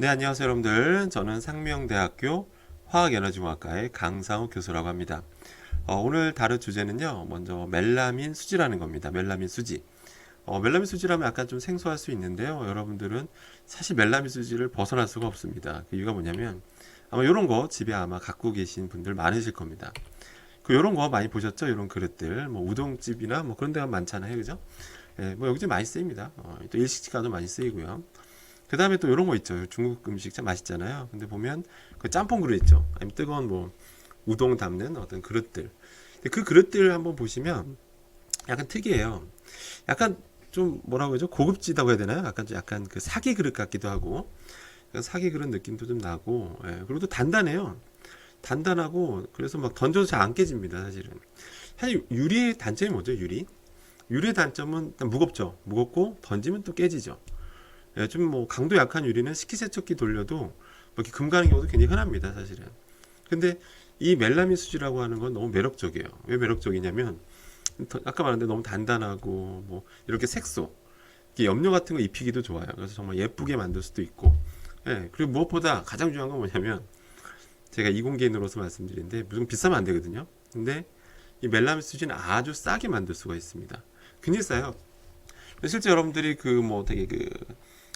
네, 안녕하세요, 여러분들. 저는 상명대학교 화학에너지공학과의 강상우 교수라고 합니다. 오늘 다룰 주제는요, 먼저 멜라민 수지라는 겁니다. 멜라민 수지. 멜라민 수지라면 약간 좀 생소할 수 있는데요. 여러분들은 사실 멜라민 수지를 벗어날 수가 없습니다. 그 이유가 뭐냐면 아마 이런 거 집에 아마 갖고 계신 분들 많으실 겁니다. 그 이런 거 많이 보셨죠? 이런 그릇들, 뭐 우동집이나 뭐 그런 데가 많잖아요, 그죠? 예, 뭐 여기저기 많이 쓰입니다. 또 일식집 가도 많이 쓰이고요. 그 다음에 또 이런 거 있죠. 중국 음식 참 맛있잖아요. 근데 보면 그 짬뽕 그릇 있죠. 아니면 뜨거운 뭐 우동 담는 어떤 그릇들. 근데 그 그릇들 한번 보시면 약간 특이해요. 약간 좀 뭐라고 하죠? 고급지다고 해야 되나요? 약간 그 사기 그릇 같기도 하고 사기 그릇 느낌도 좀 나고, 예. 그리고 또 단단해요. 단단하고 그래서 막 던져도 잘 안 깨집니다. 사실은. 사실 유리의 단점이 뭐죠? 유리의 단점은 일단 무겁죠. 무겁고 던지면 또 깨지죠. 예, 좀 뭐 강도 약한 유리는 식기세척기 돌려도 뭐 이렇게 금 가는 경우도 굉장히 흔합니다, 사실은. 근데 이 멜라민 수지라고 하는 건 너무 매력적이에요. 왜 매력적이냐면 아까 말한 대로 너무 단단하고 뭐 이렇게 색소, 이렇게 염료 같은 거 입히기도 좋아요. 그래서 정말 예쁘게 만들 수도 있고. 예, 그리고 무엇보다 가장 중요한 건 뭐냐면 제가 이공계인으로서 말씀드리는데 무슨 비싸면 안 되거든요. 근데 이 멜라민 수지는 아주 싸게 만들 수가 있습니다. 굉장히 싸요. 실제 여러분들이 그 뭐 되게 그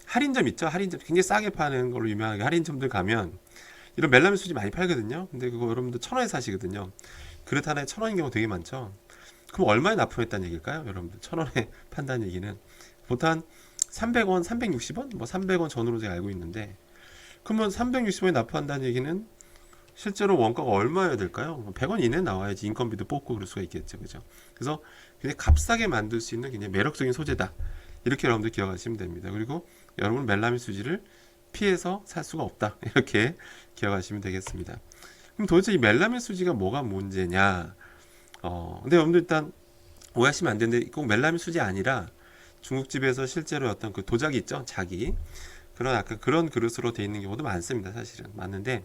할인점 있죠? 할인점 굉장히 싸게 파는 걸로 유명하게 할인점들 가면 이런 멜라민 수지 많이 팔거든요. 근데 그거 여러분들 1,000원에 사시거든요. 그릇 하나에 1,000원인 경우 되게 많죠. 그럼 얼마에 납품했다는 얘기일까요? 여러분들 1,000원에 판다는 얘기는 보통 한 300원, 360원, 뭐 300원 전후로 제가 알고 있는데 그러면 360원에 납품한다는 얘기는 실제로 원가가 얼마여야 될까요? 100원 이내 나와야지 인건비도 뽑고 그럴 수가 있겠죠, 그죠? 그래서 굉장히 값싸게 만들 수 있는 굉장히 매력적인 소재다. 이렇게 여러분들 기억하시면 됩니다. 그리고 여러분 멜라민 수지를 피해서 살 수가 없다. 이렇게 기억하시면 되겠습니다. 그럼 도대체 이 멜라민 수지가 뭐가 문제냐? 근데 여러분들 일단 오해하시면 안 되는데 꼭 멜라민 수지 아니라 중국집에서 실제로 어떤 그 도자기 있죠? 자기. 그런 약간 그런 그릇으로 되어 있는 경우도 많습니다. 사실은. 맞는데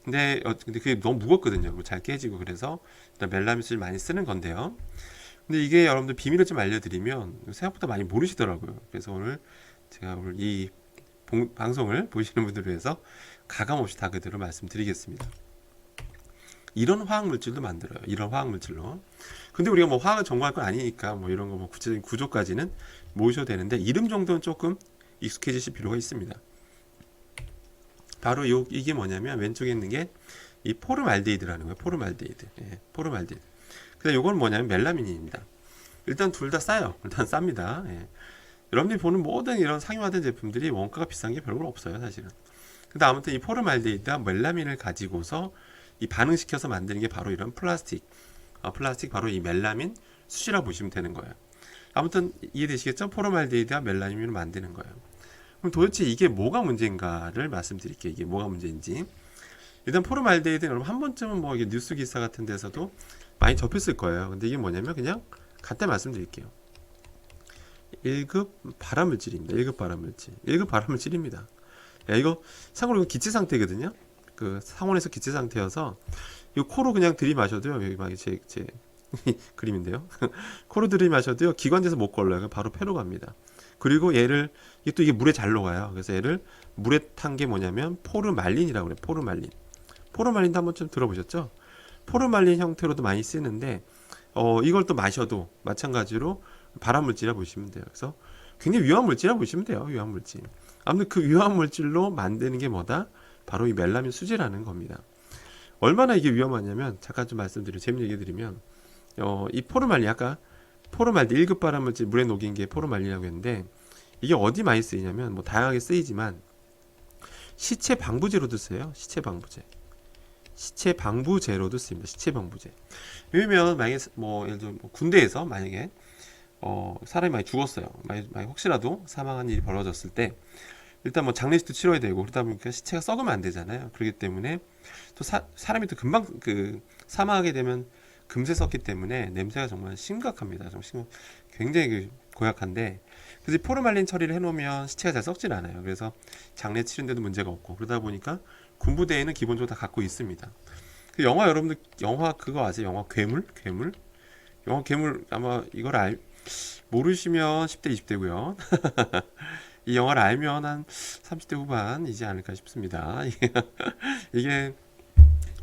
근데 그게 너무 무겁거든요. 잘 깨지고 그래서 일단 멜라민 수지를 많이 쓰는 건데요. 근데 이게 여러분들 비밀을 좀 알려드리면 생각보다 많이 모르시더라고요. 그래서 제가 오늘 이 방송을 보시는 분들을 위해서 가감없이 다 그대로 말씀드리겠습니다. 이런 화학 물질도 만들어요. 이런 화학 물질로. 근데 우리가 뭐 화학을 전공할 건 아니니까 뭐 이런 거 뭐 구체적인 구조까지는 모르셔도 되는데 이름 정도는 조금 익숙해지실 필요가 있습니다. 바로 이게 뭐냐면 왼쪽에 있는 게 이 포름알데히드라는 거예요. 포름알데히드. 예, 포름알데히드. 근데 이건 뭐냐면 멜라민입니다. 일단 둘 다 싸요. 일단 쌉니다. 예. 여러분들이 보는 모든 이런 상용화된 제품들이 원가가 비싼 게 별로 없어요, 사실은. 근데 아무튼 이 포름알데히드와 멜라민을 가지고서 이 반응시켜서 만드는 게 바로 이런 플라스틱. 플라스틱 바로 이 멜라민 수시라고 보시면 되는 거예요. 아무튼 이해되시겠죠? 포름알데히드와 멜라민을 만드는 거예요. 그럼 도대체 이게 뭐가 문제인가를 말씀드릴게요. 이게 뭐가 문제인지. 일단 포름알데히드는 여러분 한 번쯤은 뭐 이게 뉴스 기사 같은 데서도 많이 접했을 거예요. 근데 이게 뭐냐면 그냥 간단히 말씀드릴게요. 1급 발암물질입니다. 1급 발암물질. 1급 발암물질입니다. 야, 이거 참고로 이거 기체 상태거든요. 그 상온에서 기체 상태여서 이거 코로 그냥 들이마셔도요. 여기 막 제 그림인데요. 코로 들이마셔도요. 기관지에서 못 걸러요. 바로 폐로 갑니다. 그리고 이게 물에 잘 녹아요. 그래서 얘를 물에 탄 게 뭐냐면 포르말린이라고 그래요. 포르말린. 포르말린도 한번 좀 들어보셨죠? 포르말린 형태로도 많이 쓰는데 이걸 또 마셔도 마찬가지로 발암물질이라 보시면 돼요. 그래서 굉장히 위험한 물질이라 보시면 돼요. 위험한 물질. 아무튼 그 위험한 물질로 만드는 게 뭐다? 바로 이 멜라민 수지라는 겁니다. 얼마나 이게 위험하냐면 잠깐 좀 재밌는 얘기 드리면 이 포르말린 아까 포르말린 1급 발암물질 물에 녹인 게 포르말린이라고 했는데 이게 어디 많이 쓰이냐면 뭐 다양하게 쓰이지만 시체 방부제로도 쓰여요. 시체 방부제. 시체 방부제로도 쓰입니다. 시체 방부제. 왜냐면 만약에 뭐 예를 들어 뭐 군대에서 만약에 사람이 많이 죽었어요. 만약 혹시라도 사망한 일이 벌어졌을 때 일단 뭐 장례식도 치러야 되고 그러다 보니까 시체가 썩으면 안 되잖아요. 그렇기 때문에 또 사람이 또 금방 그 사망하게 되면 금세 썩기 때문에 냄새가 정말 심각합니다. 굉장히 고약한데 그래서 포르말린 처리를 해놓으면 시체가 잘 썩질 않아요. 그래서 장례 치는데도 문제가 없고 그러다 보니까 군부대에는 기본적으로 다 갖고 있습니다. 그 여러분들 영화 그거 아세요? 영화 괴물? 영화 괴물 아마 이걸 모르시면 10대 20대고요. 이 영화를 알면 한 30대 후반이지 않을까 싶습니다. 이게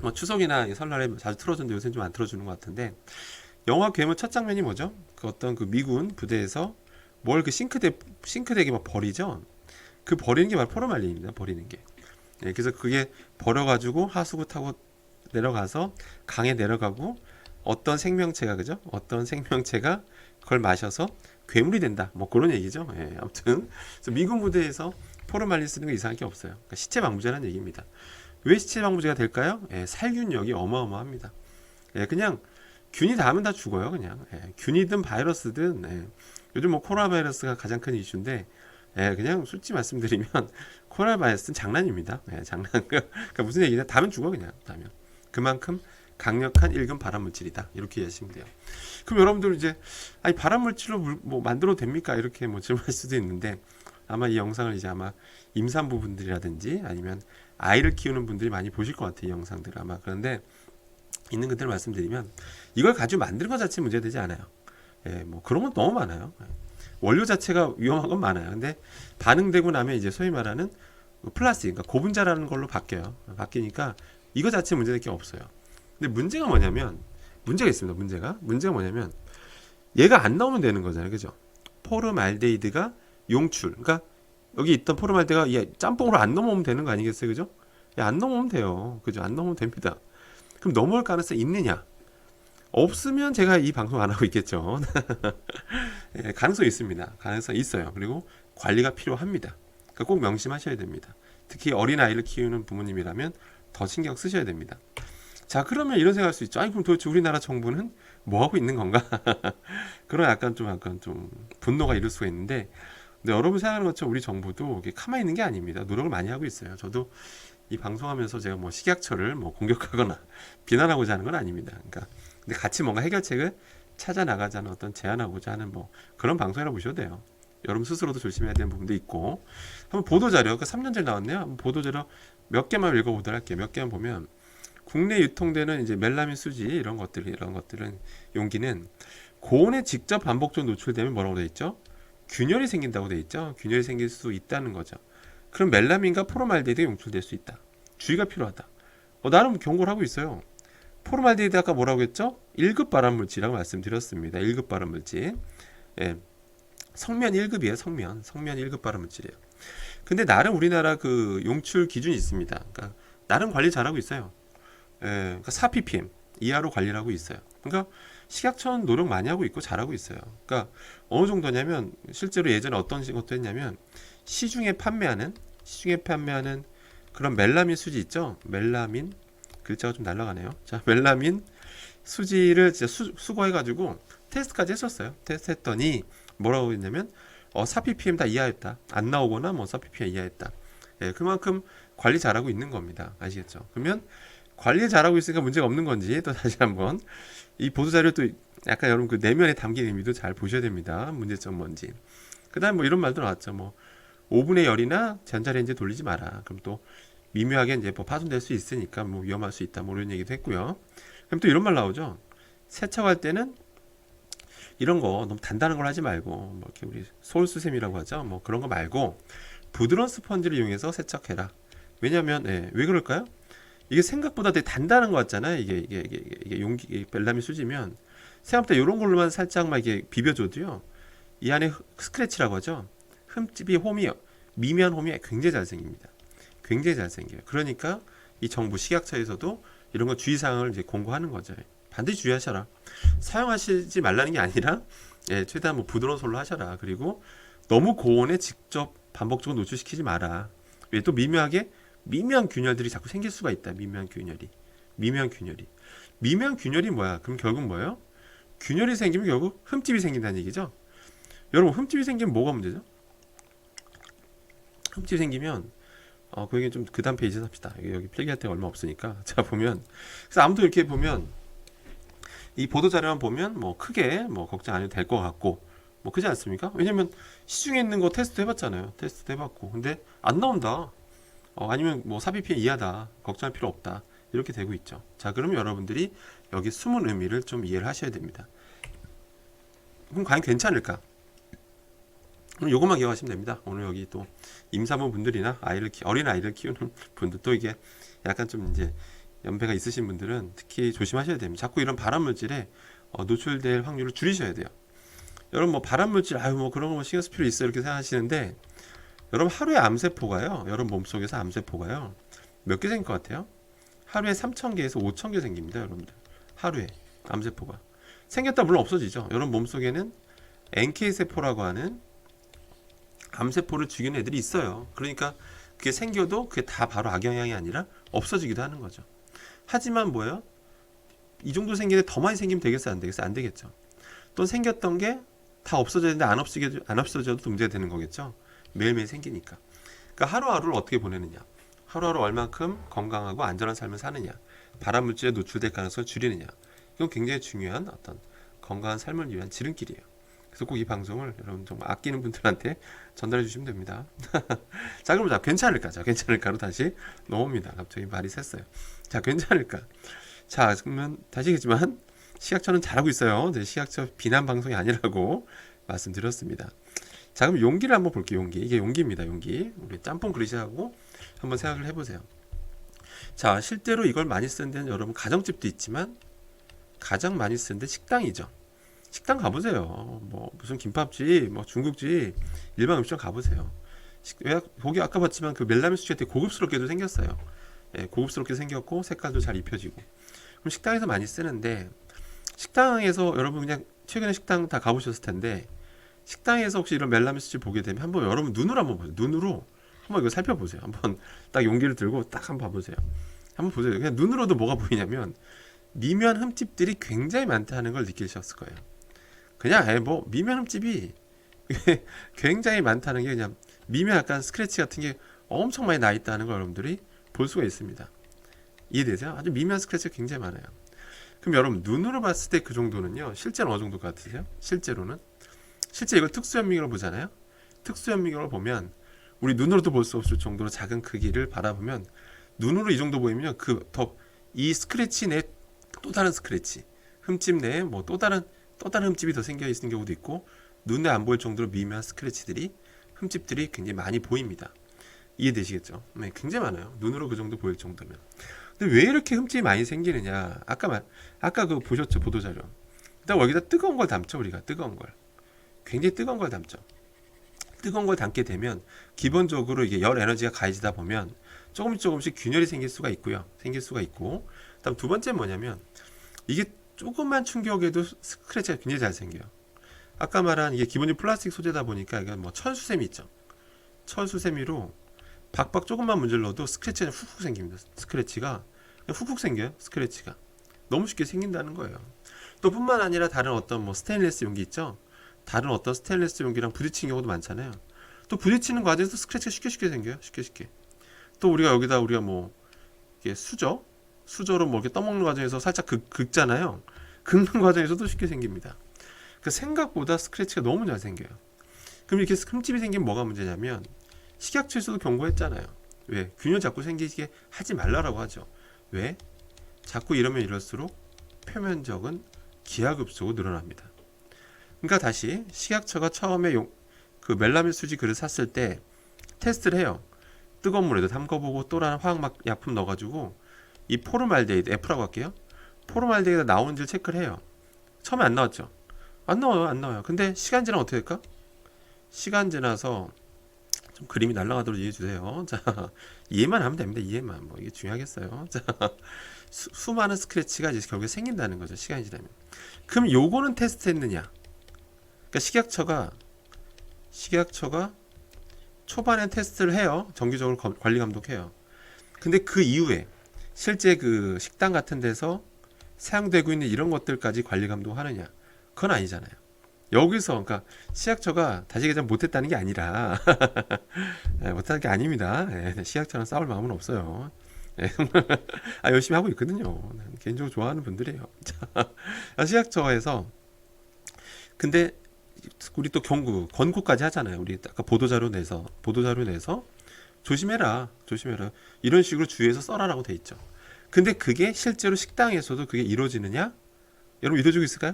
뭐 추석이나 설날에 자주 틀어주는데 요새는 좀 안 틀어주는 것 같은데, 영화 괴물 첫 장면이 뭐죠? 그 어떤 그 미군 부대에서 뭘 그 싱크대에 막 버리죠. 그 버리는 게 바로 포르말린입니다. 버리는 게. 예, 그래서 그게 버려가지고 하수구 타고 내려가서 강에 내려가고, 어떤 생명체가, 그죠? 어떤 생명체가 그걸 마셔서 괴물이 된다. 뭐 그런 얘기죠. 예, 아무튼 그래서 미군 부대에서 포르말린 쓰는 거 이상할 게 없어요. 그러니까 시체 방부제라는 얘기입니다. 왜 시체 방부제가 될까요? 예, 살균력이 어마어마합니다. 예, 그냥 균이 닿으면 다 죽어요. 그냥 균이든 바이러스든. 요즘 뭐 코로나 바이러스가 가장 큰 이슈인데, 그냥 솔직히 말씀드리면 코로나 바이러스는 장난입니다. 장난. 그러니까 무슨 얘기냐? 닿으면 죽어. 그냥 닿으면. 그만큼 강력한 1급 발암물질이다. 이렇게 이해하시면 돼요. 그럼 여러분들 이제 아니 발암물질로 뭐 만들어도 됩니까? 이렇게 뭐 질문할 수도 있는데, 아마 이 영상을 이제 아마 임산부분들이라든지 아니면 아이를 키우는 분들이 많이 보실 것 같아요. 이 영상들 아마. 그런데 있는 그대로 말씀드리면, 이걸 가지고 만드는 것 자체 문제되지 않아요. 뭐 그런 건 너무 많아요. 원료 자체가 위험한 건 많아요. 근데 반응되고 나면 이제 소위 말하는 플라스틱, 그러니까 고분자라는 걸로 바뀌어요. 바뀌니까 이거 자체 문제될 게 없어요. 근데 문제가 뭐냐면, 문제가 있습니다. 문제가 뭐냐면, 얘가 안 나오면 되는 거잖아요. 그죠? 포름알데히드가 용출. 그러니까 여기 있던 포름알데히드가 얘 짬뽕으로 안 넘어오면 되는 거 아니겠어요? 그죠? 안 넘어오면 돼요. 그죠? 안 넘어오면 됩니다. 그럼 넘어올 가능성이 있느냐? 없으면 제가 이 방송 안 하고 있겠죠. 가능성이 있습니다. 가능성이 있어요. 그리고 관리가 필요합니다. 그러니까 꼭 명심하셔야 됩니다. 특히 어린 아이를 키우는 부모님이라면 더 신경 쓰셔야 됩니다. 자, 그러면 이런 생각할 수 있죠. 아니, 그럼 도대체 우리나라 정부는 뭐 하고 있는 건가? 그런 약간 좀 분노가 이럴 수가 있는데, 근데 여러분 생각하는 것처럼 우리 정부도 가만히 있는 게 아닙니다. 노력을 많이 하고 있어요. 저도 이 방송하면서 제가 뭐 식약처를 뭐 공격하거나 비난하고자 하는 건 아닙니다. 그러니까 근데 같이 뭔가 해결책을 찾아 나가자는 어떤 제안하고자 하는 뭐 그런 방송이라고 보셔도 돼요. 여러분 스스로도 조심해야 되는 부분도 있고. 한번 보도자료, 그 3년 전에 나왔네요. 한번 보도자료 몇 개만 읽어보도록 할게요. 몇 개만 보면, 국내 유통되는 이제 멜라민 수지 이런 것들은 용기는 고온에 직접 반복적으로 노출되면 뭐라고 되어 있죠? 균열이 생긴다고 되어 있죠. 균열이 생길 수 있다는 거죠. 그럼 멜라민과 포름알데히드가 용출될 수 있다. 주의가 필요하다. 나름 경고를 하고 있어요. 포름알데히드 아까 뭐라고 했죠? 1급 발암물질이라고 말씀드렸습니다. 1급 발암물질. 예. 성면 1급이에요. 성면 1급 발암물질이에요. 근데 나름 우리나라 그 용출 기준이 있습니다. 그러니까 나름 관리 잘하고 있어요. 그러니까 4ppm 이하로 관리를 하고 있어요. 그러니까 식약처는 노력 많이 하고 있고 잘하고 있어요. 그러니까 어느 정도냐면, 실제로 예전에 어떤 것도 했냐면, 시중에 판매하는 그런 멜라민 수지 있죠? 멜라민, 글자가 좀 날아가네요. 자, 멜라민 수지를 진짜 수거해가지고 테스트까지 했었어요. 테스트 했더니 뭐라고 했냐면, 4ppm 다 이하였다. 안 나오거나 뭐 4ppm 이하였다. 그만큼 관리 잘하고 있는 겁니다. 아시겠죠? 그러면 관리 잘하고 있으니까 문제가 없는 건지, 또 다시 한번 이 보도자료 또 약간 여러분 그 내면에 담긴 의미도 잘 보셔야 됩니다. 문제점 뭔지. 그 다음 뭐 이런 말도 나왔죠. 뭐 오븐의 열이나 전자레인지 돌리지 마라. 그럼 또 미묘하게 이제 뭐 파손될 수 있으니까 뭐 위험할 수 있다. 뭐 이런 얘기도 했고요. 그럼 또 이런 말 나오죠. 세척할 때는 이런 거 너무 단단한 걸 하지 말고, 뭐 이렇게 우리 솔수세미라고 하죠. 뭐 그런 거 말고 부드러운 스펀지를 이용해서 세척해라. 왜냐면 왜 그럴까요? 이게 생각보다 되게 단단한 것 같잖아요. 이게 용기 멜라민 수지면 생각보다 이런 걸로만 살짝만 이게 비벼줘도요, 이 안에 스크래치라고 하죠. 흠집이 미미한 홈이 굉장히 잘 생깁니다. 굉장히 잘 생겨요. 그러니까 이 정부 식약처에서도 이런 거 주의사항을 이제 공고하는 거죠. 반드시 주의하셔라. 사용하시지 말라는 게 아니라, 최대한 뭐 부드러운 솔로 하셔라. 그리고 너무 고온에 직접 반복적으로 노출시키지 마라. 왜 또 미묘한 균열들이 자꾸 생길 수가 있다. 미묘한 균열이 뭐야? 그럼 결국 뭐예요? 균열이 생기면 결국 흠집이 생긴다는 얘기죠. 여러분, 흠집이 생기면 뭐가 문제죠? 흠집이 생기면 그 얘기 좀 그 다음 페이지에 삽시다. 여기 필기할 때 얼마 없으니까. 자, 보면, 그래서 아무튼 이렇게 보면 이 보도 자료만 보면 뭐 크게 뭐 걱정 안 해도 될 것 같고, 뭐 그렇지 않습니까? 왜냐면 시중에 있는 거 테스트 해봤잖아요. 테스트 해봤고, 근데 안 나온다. 아니면 뭐 4ppm 이하다. 걱정할 필요 없다. 이렇게 되고 있죠. 자, 그러면 여러분들이 여기 숨은 의미를 좀 이해를 하셔야 됩니다. 그럼 과연 괜찮을까? 그럼 요것만 기억하시면 됩니다. 오늘 여기 또 임산부 분들이나 어린 아이를 키우는 분들, 또 이게 약간 좀 이제 연배가 있으신 분들은 특히 조심하셔야 됩니다. 자꾸 이런 발암 물질에 노출될 확률을 줄이셔야 돼요. 여러분 뭐 발암 물질 아유 뭐 그런 거 신경 쓸 필요 있어 이렇게 생각하시는데, 여러분 하루에 암세포가요, 여러분 몸속에서 암세포가요 몇 개 생길 것 같아요? 하루에 3,000개에서 5,000개 생깁니다, 여러분들. 하루에 암세포가 생겼다 물론 없어지죠. 여러분 몸속에는 NK 세포라고 하는 암세포를 죽이는 애들이 있어요. 그러니까 그게 생겨도 그게 다 바로 악영향이 아니라 없어지기도 하는 거죠. 하지만 뭐예요? 이 정도 생기는데 더 많이 생기면 되겠어요? 안 되겠어요? 안 되겠죠. 또 생겼던 게 다 없어져야 되는데 안 없어져도 문제가 되는 거겠죠. 매일매일 생기니까. 그러니까 하루하루를 어떻게 보내느냐, 하루하루 얼만큼 건강하고 안전한 삶을 사느냐, 발암물질에 노출될 가능성을 줄이느냐, 이건 굉장히 중요한 어떤 건강한 삶을 위한 지름길이에요. 그래서 꼭 이 방송을 여러분 정말 아끼는 분들한테 전달해 주시면 됩니다. 자, 그럼 괜찮을까? 자, 괜찮을까로 다시 넘어옵니다. 갑자기 말이 샜어요. 자, 괜찮을까? 자, 그러면 다시겠지만 식약처는 잘하고 있어요. 식약처 비난 방송이 아니라고 말씀드렸습니다. 자, 그럼 용기를 한번 볼게요. 용기. 이게 용기입니다. 용기. 우리 짬뽕 그릇이하고 한번 생각을 해보세요. 자, 실제로 이걸 많이 쓰는 데는 여러분 가정집도 있지만 가장 많이 쓰는 데 식당이죠. 식당 가보세요. 뭐 무슨 김밥집, 뭐 중국집, 일반 음식점 가보세요. 보기 아까 봤지만 그 멜라민 수치가 되게 고급스럽게도 생겼어요. 예, 고급스럽게 생겼고 색깔도 잘 입혀지고. 그럼 식당에서 많이 쓰는데, 식당에서 여러분 그냥 최근에 식당 다 가보셨을 텐데, 식당에서 혹시 이런 멜라민 수치 보게 되면 한번 여러분 눈으로 한번 보세요. 눈으로 한번 이거 살펴보세요. 한번 딱 용기를 들고 딱 한번 봐보세요. 한번 보세요. 그냥 눈으로도 뭐가 보이냐면 미묘한 흠집들이 굉장히 많다는 걸 느끼셨을 거예요. 그냥 뭐 미묘한 흠집이 굉장히 많다는 게, 그냥 미묘한 약간 스크래치 같은 게 엄청 많이 나 있다는 걸 여러분들이 볼 수가 있습니다. 이해되세요? 아주 미묘한 스크래치가 굉장히 많아요. 그럼 여러분 눈으로 봤을 때 그 정도는요, 실제는 어느 정도 같으세요? 실제로는? 실제 이걸 특수현미경으로 보잖아요. 특수현미경으로 보면 우리 눈으로도 볼 수 없을 정도로 작은 크기를 바라보면 눈으로 이 정도 보이면 이 스크래치 내에 또 다른 스크래치, 흠집 내에 뭐 또 다른 흠집이 더 생겨 있는 경우도 있고, 눈에 안 보일 정도로 미묘한 스크래치들이, 흠집들이 굉장히 많이 보입니다. 이해되시겠죠? 네, 굉장히 많아요. 눈으로 그 정도 보일 정도면. 근데 왜 이렇게 흠집이 많이 생기느냐? 아까 그 보셨죠, 보도자료. 일단 여기다 뜨거운 걸 담죠, 우리가. 뜨거운 걸. 굉장히 뜨거운 걸 담죠. 뜨거운 걸 담게 되면 기본적으로 이게 열 에너지가 가해지다 보면 조금씩 균열이 생길 수가 있고요. 그다음 두 번째 뭐냐면, 이게 조금만 충격에도 스크래치가 굉장히 잘 생겨요. 아까 말한 이게 기본적으로 플라스틱 소재다 보니까 이건 뭐 철수세미 있죠. 철수세미로 박박 조금만 문질러도 스크래치가 훅훅 생깁니다. 스크래치가 그냥 훅훅 생겨요. 스크래치가 너무 쉽게 생긴다는 거예요. 또 뿐만 아니라 다른 어떤 뭐 스테인리스 용기 있죠. 다른 어떤 스테인리스 용기랑 부딪히는 경우도 많잖아요. 또 부딪히는 과정에서 스크래치가 쉽게 생겨요. 쉽게. 또 우리가 뭐 이게 수저로 뭐 이렇게 떠먹는 과정에서 살짝 긁잖아요. 긁는 과정에서도 쉽게 생깁니다. 그 생각보다 스크래치가 너무 잘 생겨요. 그럼 이렇게 흠집이 생기면 뭐가 문제냐면, 식약처에서도 경고했잖아요. 왜? 균열 자꾸 생기게 하지 말라라고 하죠. 왜? 자꾸 이러면 이럴수록 표면적은 기하급수로 늘어납니다. 그러니까 다시 식약처가 처음에 그 멜라민 수지 그릇 샀을 때 테스트를 해요. 뜨거운 물에도 담궈보고 또 다른 화학 약품 넣어가지고 이 포르말데히드, F라고 할게요. 포르말데히드가 나오는지를 체크를 해요. 처음에 안 나왔죠. 안 나와요. 근데 시간 지나면 어떻게 될까? 시간 지나서 좀 그림이 날아가도록 이해해 주세요. 자, 이해만 하면 됩니다. 이해만. 뭐 이게 중요하겠어요. 자, 수많은 스크래치가 이제 결국에 생긴다는 거죠. 시간이 지나면. 그럼 요거는 테스트했느냐? 그러니까 식약처가 초반에 테스트를 해요. 정기적으로 관리 감독해요. 근데 그 이후에 실제 그 식당 같은 데서 사용되고 있는 이런 것들까지 관리 감독하느냐? 그건 아니잖아요. 여기서 그러니까 식약처가 다시 얘기하자면 못했다는 게 아니라 못하는 게 아닙니다. 식약처랑 싸울 마음은 없어요. 열심히 하고 있거든요. 개인적으로 좋아하는 분들이에요. 식약처에서 근데 우리 또 권고까지 하잖아요. 우리 아까 보도자료 내서 조심해라. 이런 식으로 주의해서 써라라고 돼 있죠. 근데 그게 실제로 식당에서도 그게 이루어지느냐? 여러분 이루어지고 있을까요?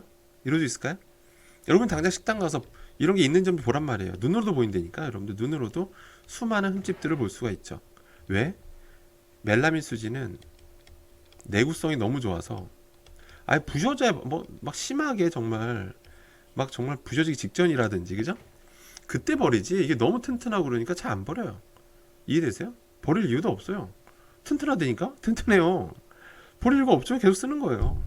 여러분 당장 식당 가서 이런 게 있는 점도 보란 말이에요. 눈으로도 보인다니까. 여러분들 눈으로도 수많은 흠집들을 볼 수가 있죠. 왜? 멜라민 수지는 내구성이 너무 좋아서 아예 부셔져야 뭐 막 심하게 정말 막 정말 부셔지기 직전이라든지 그죠? 그때 버리지. 이게 너무 튼튼하고 그러니까 잘 안 버려요. 이해되세요? 버릴 이유도 없어요. 튼튼하다니까? 튼튼해요. 버릴 이유가 없죠. 계속 쓰는 거예요.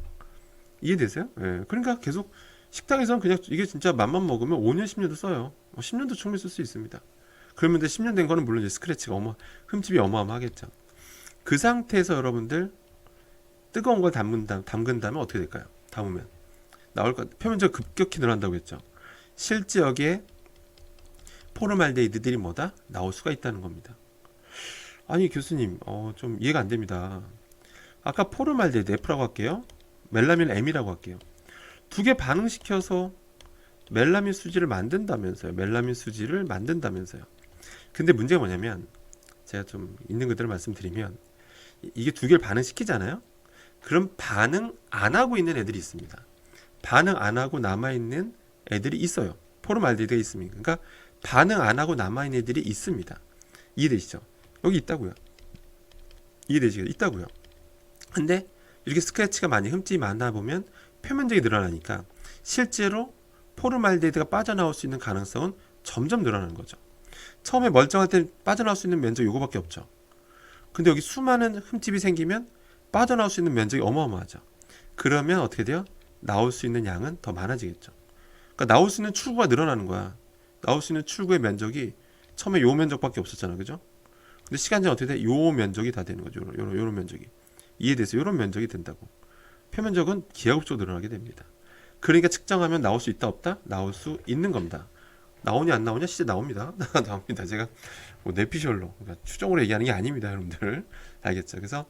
이해되세요? 예. 그러니까 계속 식당에서는 그냥 이게 진짜 맘만 먹으면 5년, 10년도 써요. 10년도 충분히 쓸 수 있습니다. 그러면 이제 10년 된 거는 물론 이제 스크래치가 흠집이 어마어마하겠죠. 그 상태에서 여러분들 뜨거운 걸 담근 다음에 어떻게 될까요? 담으면 나올 것 표면적 급격히 늘어난다고 했죠. 실제 여기에 포르말데히드들이 뭐다? 나올 수가 있다는 겁니다. 아니 교수님 좀 이해가 안 됩니다. 아까 포르말데히드 F라고 할게요. 멜라민 M이라고 할게요. 두 개 반응시켜서 멜라민 수지를 만든다면서요. 멜라민 수지를 만든다면서요. 근데 문제가 뭐냐면 제가 좀 있는 그대로 말씀드리면 이게 두 개를 반응시키잖아요. 그럼 반응 안 하고 있는 애들이 있습니다. 반응 안 하고 남아있는 애들이 있어요. 포르말데히드가 있습니다. 그러니까 반응 안 하고 남아있는 애들이 있습니다. 이해되시죠? 여기 있다고요. 이해되시죠? 있다고요. 근데 이렇게 스크래치가 많이 흠집이 많아 보면 표면적이 늘어나니까 실제로 포르말데히드가 빠져나올 수 있는 가능성은 점점 늘어나는 거죠. 처음에 멀쩡할 때 빠져나올 수 있는 면적이 요거밖에 없죠. 근데 여기 수많은 흠집이 생기면 빠져나올 수 있는 면적이 어마어마하죠. 그러면 어떻게 돼요? 나올 수 있는 양은 더 많아지겠죠. 그러니까 나올 수 있는 출구가 늘어나는 거야. 나올 수 있는 출구의 면적이 처음에 요 면적밖에 없었잖아. 그죠? 근데 시간 지나면 어떻게 돼? 요 면적이 다 되는 거죠. 요런 면적이. 이해돼서 요런 면적이 된다고. 표면적은 기하급수로 늘어나게 됩니다. 그러니까 측정하면 나올 수 있다 없다? 나올 수 있는 겁니다. 나오냐 안 나오냐? 진짜 나옵니다. 나옵니다. 제가 뭐 내피셜로 그러니까 추정으로 얘기하는 게 아닙니다. 여러분들 알겠죠? 그래서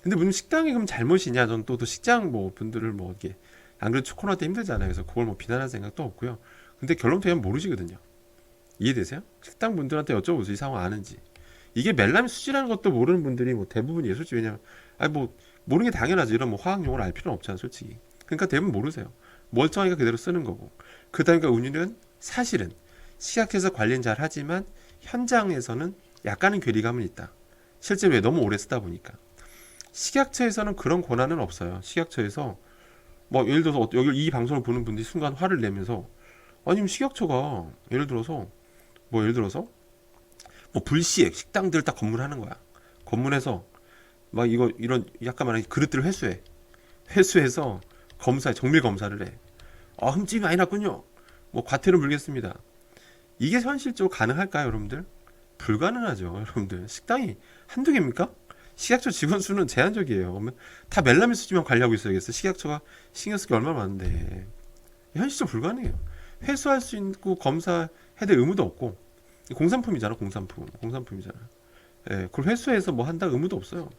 근데 무슨 식당이 그럼 잘못이냐? 저는 또 식당 뭐 분들을 뭐 이렇게 안 그래도 코로나 때 힘들잖아요. 그래서 그걸 뭐 비난할 생각도 없고요. 근데 결론부터 모르시거든요. 이해되세요? 식당 분들한테 여쭤보세요. 이 상황 아는지. 이게 멜라민 수지라는 것도 모르는 분들이 뭐 대부분이에요. 솔직히 왜냐면 아니 뭐 모르는 게 당연하지. 이런 뭐 화학 용어를 알 필요는 없잖아, 솔직히. 그러니까 대부분 모르세요. 멀쩡하니까 그대로 쓰는 거고. 그다음에 운율은 사실은 식약처에서 관리는 잘 하지만 현장에서는 약간은 괴리감은 있다. 실제로 왜 너무 오래 쓰다 보니까. 식약처에서는 그런 권한은 없어요. 식약처에서 뭐 예를 들어서 여기 이 방송을 보는 분들이 순간 화를 내면서 아니면 식약처가 예를 들어서 뭐 불시액 식당들 딱 검문하는 거야. 검문해서 막 이거 이런 약간 말하는 그릇들을 회수해서 검사해 정밀 검사를 해. 아 흠집이 많이 났군요. 뭐 과태료 물겠습니다. 이게 현실적으로 가능할까요, 여러분들? 불가능하죠, 여러분들. 식당이 한두 개입니까? 식약처 직원 수는 제한적이에요. 다 멜라민 수지만 관리하고 있어야겠어. 식약처가 신경 쓸 게 얼마나 많은데. 현실적으로 불가능해요. 회수할 수 있고 검사해야 될 의무도 없고 공산품이잖아. 공산품이잖아. 예, 그걸 회수해서 뭐 한다 의무도 없어요.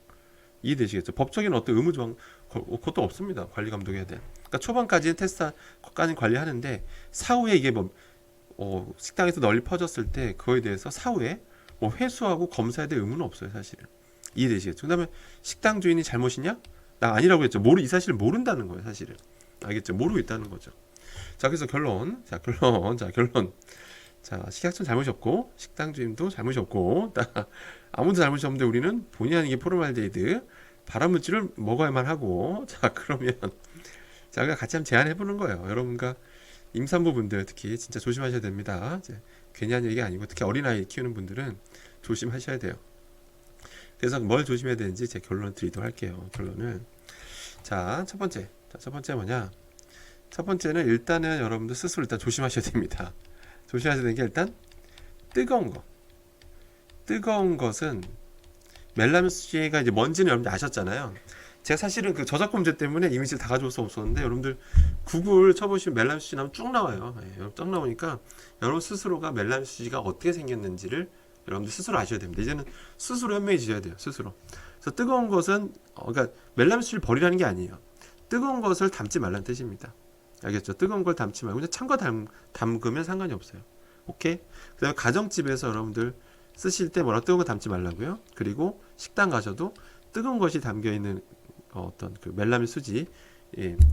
이해되시겠죠? 법적인 어떤 의무 조항 그것도 없습니다. 관리 감독해야 돼. 그러니까 초반까지는 테스트까지 관리하는데 사후에 이게 뭐 식당에서 널리 퍼졌을 때 그거에 대해서 사후에 뭐 회수하고 검사해야 될 의무는 없어요, 사실은. 이해되시겠죠? 그다음에 식당 주인이 잘못이냐? 나 아니라고 했죠. 이 사실을 모른다는 거예요, 사실은. 알겠죠? 모르고 있다는 거죠. 자, 그래서 결론. 자, 식약처는 잘못이 없고 식당 주인도 잘못이 없고 아무도 잘못이 없는데 우리는 본의 아니게 포르말데히드 발암물질을 먹어야만 하고 자, 그러면 제가 같이 한번 제안해 보는 거예요. 여러분과 임산부 분들 특히 진짜 조심하셔야 됩니다. 이제 괜히 하는 얘기 아니고 특히 어린아이 키우는 분들은 조심하셔야 돼요. 그래서 뭘 조심해야 되는지 제 결론을 드리도록 할게요. 결론은 자, 첫 번째 뭐냐? 첫 번째는 일단은 여러분들 스스로 일단 조심하셔야 됩니다. 조심하셔야 되는 게 일단 뜨거운 것은 멜라민 수지가 이제 뭔지는 여러분들 아셨잖아요. 제가 사실은 그 저작권 문제 때문에 이미지를 다 가져올 수 없었는데 여러분들 구글 쳐보시면 멜라민 수지 나오면 쭉 나와요. 쭉 나오니까 여러분 스스로가 멜라민 수지가 어떻게 생겼는지를 여러분들 스스로 아셔야 됩니다. 이제는 스스로 현명해지셔야 돼요. 스스로. 그래서 뜨거운 것은 그러니까 멜라민 수지를 버리라는 게 아니에요. 뜨거운 것을 담지 말라는 뜻입니다. 알겠죠? 뜨거운 걸 담지 말고 그냥 찬 거 담그면 상관이 없어요. 오케이? 그다음에 가정집에서 여러분들 쓰실 때 뜨거운 거 담지 말라고요. 그리고 식당 가셔도 뜨거운 것이 담겨 있는 어떤 그 멜라민 수지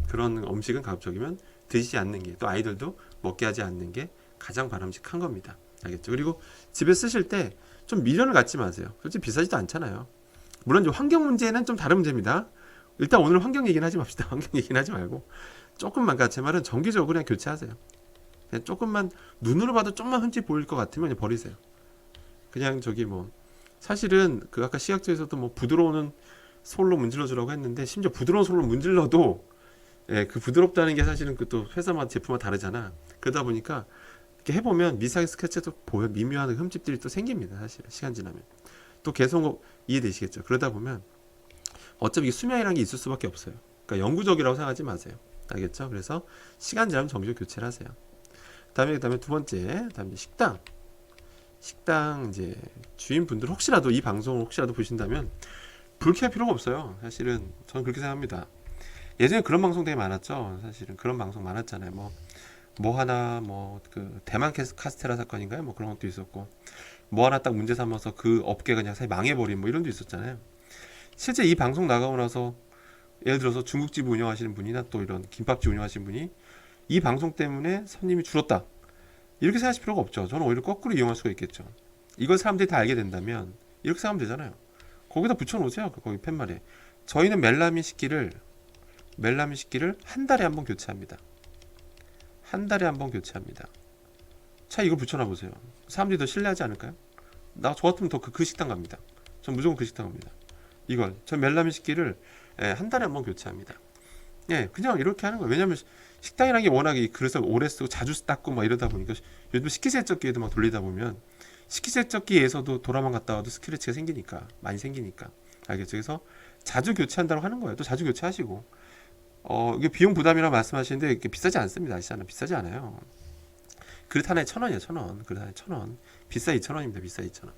그런 음식은 가급적이면 드시지 않는 게, 또 아이들도 먹게 하지 않는 게 가장 바람직한 겁니다. 알겠죠? 그리고 집에 쓰실 때 좀 미련을 갖지 마세요. 솔직히 비싸지도 않잖아요. 물론 이제 환경 문제는 좀 다른 문제입니다. 일단 오늘 환경 얘기는 하지 맙시다. 환경 얘기는 하지 말고 조금만, 제 말은 정기적으로 그냥 교체하세요. 그냥 조금만, 눈으로 봐도 좀만 흠집 보일 것 같으면 그냥 버리세요. 그냥 저기 뭐 사실은 그 아까 시각적에서도 뭐 부드러운 솔로 문질러주라고 했는데, 심지어 부드러운 솔로 문질러도 그 부드럽다는 게 사실은 그 또 회사마다 제품마다 다르잖아. 그러다 보니까 이렇게 해보면 미세하게 스크래치도 보여, 미묘한 흠집들이 또 생깁니다. 사실 시간 지나면 또 계속 이해되시겠죠. 그러다 보면 어차피 이게 수명이라는 게 있을 수밖에 없어요. 그러니까 영구적이라고 생각하지 마세요. 알겠죠? 그래서 시간 지나면 정기적으로 교체를 하세요. 그다음에 두 번째, 다음에 식당 이제 주인분들 혹시라도 이 방송을 혹시라도 보신다면 불쾌할 필요가 없어요. 사실은 저는 그렇게 생각합니다. 예전에 그런 방송 되게 많았죠. 사실은 그런 방송 많았잖아요. 뭐 하나 그 대만 카스테라 사건인가요? 뭐 그런 것도 있었고, 뭐 하나 딱 문제 삼아서 그 업계가 그냥 사실 망해버린 뭐 이런 도 있었잖아요. 실제 이 방송 나가고 나서 예를 들어서 중국집 운영하시는 분이나 또 이런 김밥집 운영하시는 분이 이 방송 때문에 손님이 줄었다, 이렇게 생각하실 필요가 없죠. 저는 오히려 거꾸로 이용할 수가 있겠죠. 이걸 사람들이 다 알게 된다면 이렇게 생각하면 되잖아요. 거기다 붙여놓으세요. 거기 팻말에 저희는 멜라민 식기를 한 달에 한 번 교체합니다. 한 달에 한 번 교체합니다. 자, 이거 붙여놔 보세요. 사람들이 더 신뢰하지 않을까요? 저 같으면 더 그 식당 갑니다. 전 무조건 그 식당 갑니다. 전 멜라민 식기를 한 달에 한 번 교체합니다. 그냥 이렇게 하는 거예요. 왜냐면 식당이라는 게 워낙에 그래서 오래 쓰고 자주 닦고 막 이러다 보니까, 요즘 식기세척기에도 막 돌리다 보면 식기세척기에서도 돌아만 갔다 와도 스크래치가 생기니까, 많이 생기니까. 알겠죠? 그래서 자주 교체한다고 하는 거예요. 또 자주 교체하시고, 이게 비용 부담이라 말씀하시는데 이게 비싸지 않습니다. 아시잖아요. 비싸지 않아요. 그릇 하나에 1,000원이에요. 1,000원. 그릇 하나에 1,000원. 비싸 2,000원입니다. 비싸 2,000원.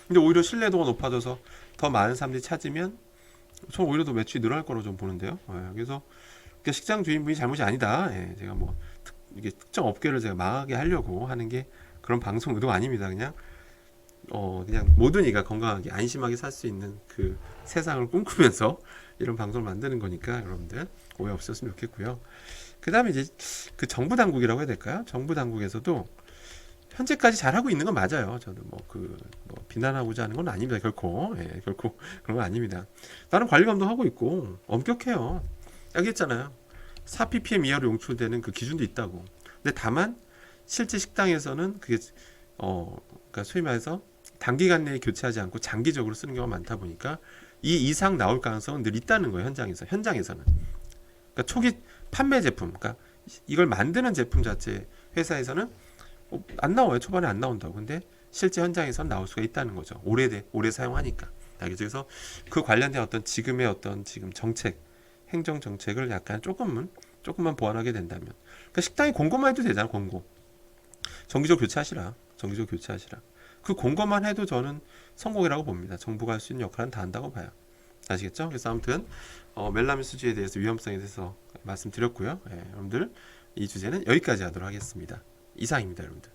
근데 오히려 신뢰도가 높아져서 더 많은 사람들이 찾으면 저는 오히려 더 매출이 늘어날 거라고 좀 보는데요. 그래서 식당 주인분이 잘못이 아니다. 제가 뭐 이게 특정 업계를 제가 망하게 하려고 하는 게 그런 방송 의도가 아닙니다. 그냥 모든 이가 건강하게 안심하게 살 수 있는 그 세상을 꿈꾸면서 이런 방송을 만드는 거니까 여러분들 오해 없었으면 좋겠고요. 그 다음에 이제 그 정부 당국이라고 해야 될까요? 정부 당국에서도 현재까지 잘하고 있는 건 맞아요. 저는 비난하고자 하는 건 아닙니다. 결코 그런 건 아닙니다. 나름 관리감도 하고 있고 엄격해요. 알겠잖아요. 4ppm 이하로 용출되는 그 기준도 있다고. 근데 다만 실제 식당에서는 그게 그러니까 소위 말해서 단기간 내에 교체하지 않고 장기적으로 쓰는 경우가 많다 보니까 이 이상 나올 가능성은 늘 있다는 거예요. 현장에서는. 그러니까 초기 판매 제품, 그러니까 이걸 만드는 제품 자체 회사에서는 안 나와요. 초반에 안 나온다고. 근데 실제 현장에서는 나올 수가 있다는 거죠. 오래 사용하니까. 알겠죠? 그래서 그 관련된 지금 정책, 행정 정책을 약간 조금만 보완하게 된다면, 그러니까 식당에 공고만 해도 되잖아. 공고. 정기적으로 교체하시라. 그 공고만 해도 저는 성공이라고 봅니다. 정부가 할 수 있는 역할은 다 한다고 봐요. 아시겠죠? 그래서 아무튼 멜라민 수지에 대해서, 위험성에 대해서 말씀드렸고요. 여러분들 이 주제는 여기까지 하도록 하겠습니다. 이상입니다, 여러분들.